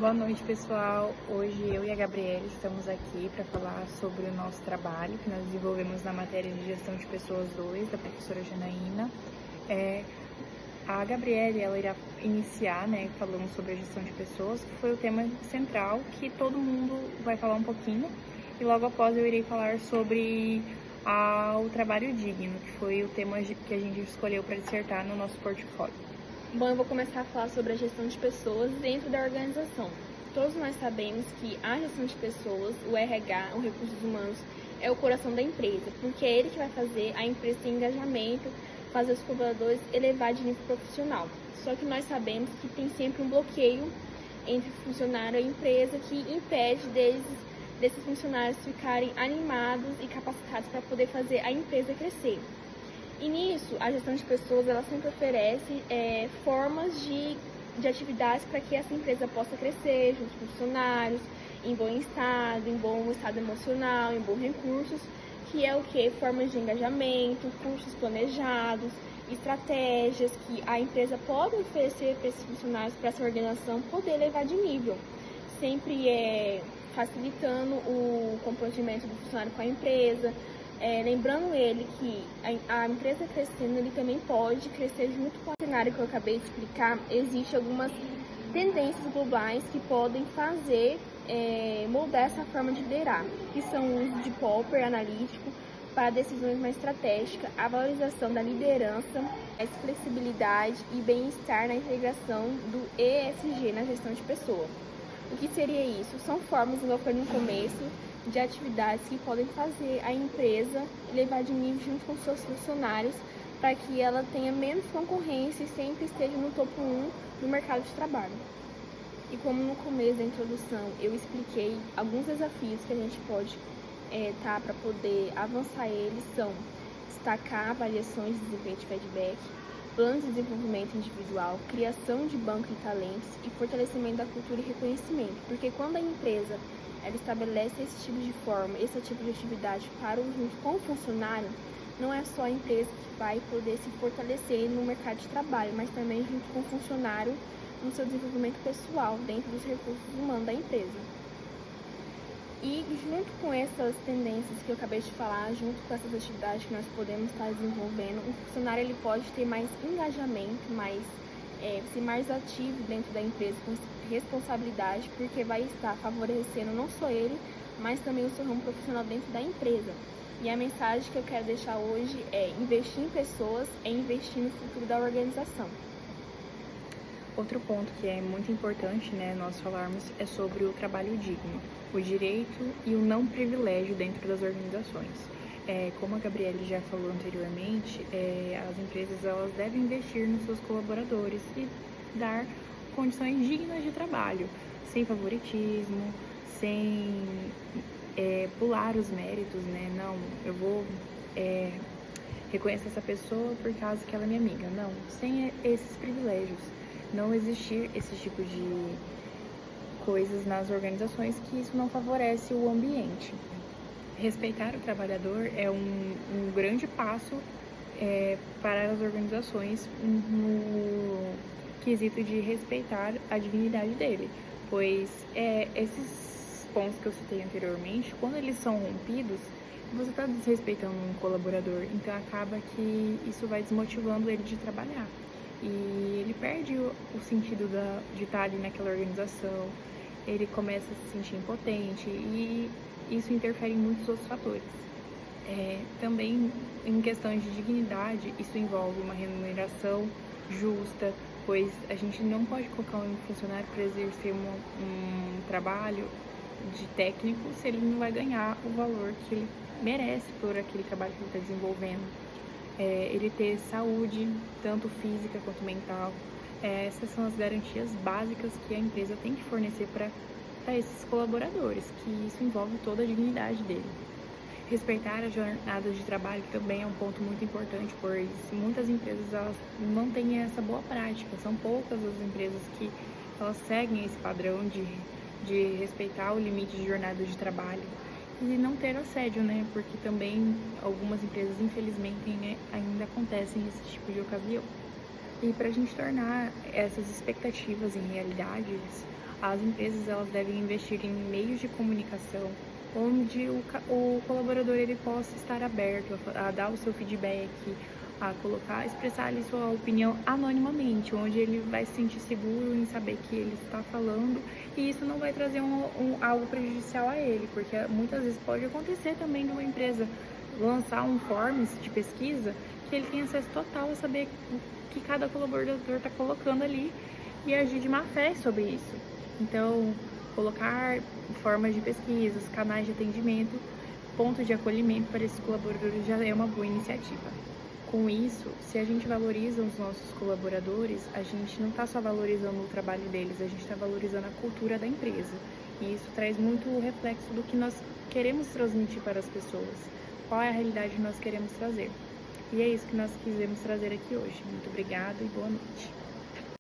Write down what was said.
Boa noite, pessoal. Hoje eu e a Gabriela estamos aqui para falar sobre o nosso trabalho que nós desenvolvemos na matéria de Gestão de Pessoas 2, da professora Janaína. A Gabriela, ela irá iniciar, falando sobre a gestão de pessoas, que foi o tema central que todo mundo vai falar um pouquinho. E logo após eu irei falar sobre o trabalho digno, que foi o tema que a gente escolheu para dissertar no nosso portfólio. Bom, eu vou começar a falar sobre a gestão de pessoas dentro da organização. Todos nós sabemos que a gestão de pessoas, o RH, os recursos humanos, é o coração da empresa, porque é ele que vai fazer a empresa ter engajamento, fazer os colaboradores elevar de nível profissional. Só que nós sabemos que tem sempre um bloqueio entre o funcionário e a empresa que impede desses funcionários ficarem animados e capacitados para poder fazer a empresa crescer. E nisso, a gestão de pessoas, ela sempre oferece formas de atividades para que essa empresa possa crescer junto com funcionários, em bom estado emocional, em bons recursos, que é o que? Formas de engajamento, cursos planejados, estratégias que a empresa pode oferecer para esses funcionários, para essa organização poder elevar de nível, sempre facilitando o comprometimento do funcionário com a empresa, lembrando ele que a empresa crescendo, ele também pode crescer junto com o cenário que eu acabei de explicar. Existem algumas tendências globais que podem fazer moldar essa forma de liderar, que são o uso de Popper analítico para decisões mais estratégicas, a valorização da liderança, a flexibilidade e bem-estar na integração do ESG na gestão de pessoas. O que seria isso? São formas, igual foi no começo, de atividades que podem fazer a empresa levar de nível junto com seus funcionários para que ela tenha menos concorrência e sempre esteja no topo 1 no mercado de trabalho. E como no começo da introdução eu expliquei, alguns desafios que a gente pode para poder avançar eles são destacar avaliações de desempenho de feedback, planos de desenvolvimento individual, criação de banco de talentos e fortalecimento da cultura e reconhecimento, porque quando a empresa ela estabelece esse tipo de forma, esse tipo de atividade junto com o funcionário, não é só a empresa que vai poder se fortalecer no mercado de trabalho, mas também junto com o funcionário no seu desenvolvimento pessoal, dentro dos recursos humanos da empresa. E junto com essas tendências que eu acabei de falar, junto com essas atividades que nós podemos estar desenvolvendo, o funcionário ele pode ter mais engajamento, ser mais ativo dentro da empresa, com responsabilidade, porque vai estar favorecendo não só ele, mas também o seu ramo profissional dentro da empresa. E a mensagem que eu quero deixar hoje é: investir em pessoas é investir no futuro da organização. Outro ponto que é muito importante, nós falarmos é sobre o trabalho digno, o direito e o não privilégio dentro das organizações. Como a Gabriele já falou anteriormente, as empresas elas devem investir nos seus colaboradores e dar condições dignas de trabalho, sem favoritismo, sem pular os méritos, Não, eu vou reconhecer essa pessoa por causa que ela é minha amiga. Não, sem esses privilégios. Não existir esse tipo de coisas nas organizações, que isso não favorece o ambiente. Respeitar o trabalhador é um grande passo para as organizações no quesito de respeitar a dignidade dele, pois esses pontos que eu citei anteriormente, quando eles são rompidos, você está desrespeitando um colaborador, então acaba que isso vai desmotivando ele de trabalhar. E ele perde o sentido de estar ali naquela organização, ele começa a se sentir impotente e isso interfere em muitos outros fatores. Também em questões de dignidade, isso envolve uma remuneração justa, pois a gente não pode colocar um funcionário para exercer um trabalho de técnico se ele não vai ganhar o valor que ele merece por aquele trabalho que ele está desenvolvendo. Ele ter saúde, tanto física quanto mental. Essas são as garantias básicas que a empresa tem que fornecer para esses colaboradores, que isso envolve toda a dignidade dele. Respeitar a jornada de trabalho também é um ponto muito importante, pois muitas empresas elas não têm essa boa prática. São poucas as empresas que elas seguem esse padrão de respeitar o limite de jornada de trabalho. E não ter assédio, Porque também algumas empresas, infelizmente, ainda acontecem esse tipo de ocasião. E para a gente tornar essas expectativas em realidades, as empresas elas devem investir em meios de comunicação onde o colaborador ele possa estar aberto a dar o seu feedback, a colocar, expressar ali sua opinião anonimamente, onde ele vai se sentir seguro em saber que ele está falando e isso não vai trazer algo prejudicial a ele, porque muitas vezes pode acontecer também de uma empresa lançar um forms de pesquisa que ele tem acesso total a saber o que cada colaborador está colocando ali e agir de má fé sobre isso. Então, colocar formas de pesquisas, canais de atendimento, pontos de acolhimento para esses colaboradores já é uma boa iniciativa. Com isso, se a gente valoriza os nossos colaboradores, a gente não está só valorizando o trabalho deles, a gente está valorizando a cultura da empresa. E isso traz muito o reflexo do que nós queremos transmitir para as pessoas, qual é a realidade que nós queremos trazer. E é isso que nós quisemos trazer aqui hoje. Muito obrigada e boa noite.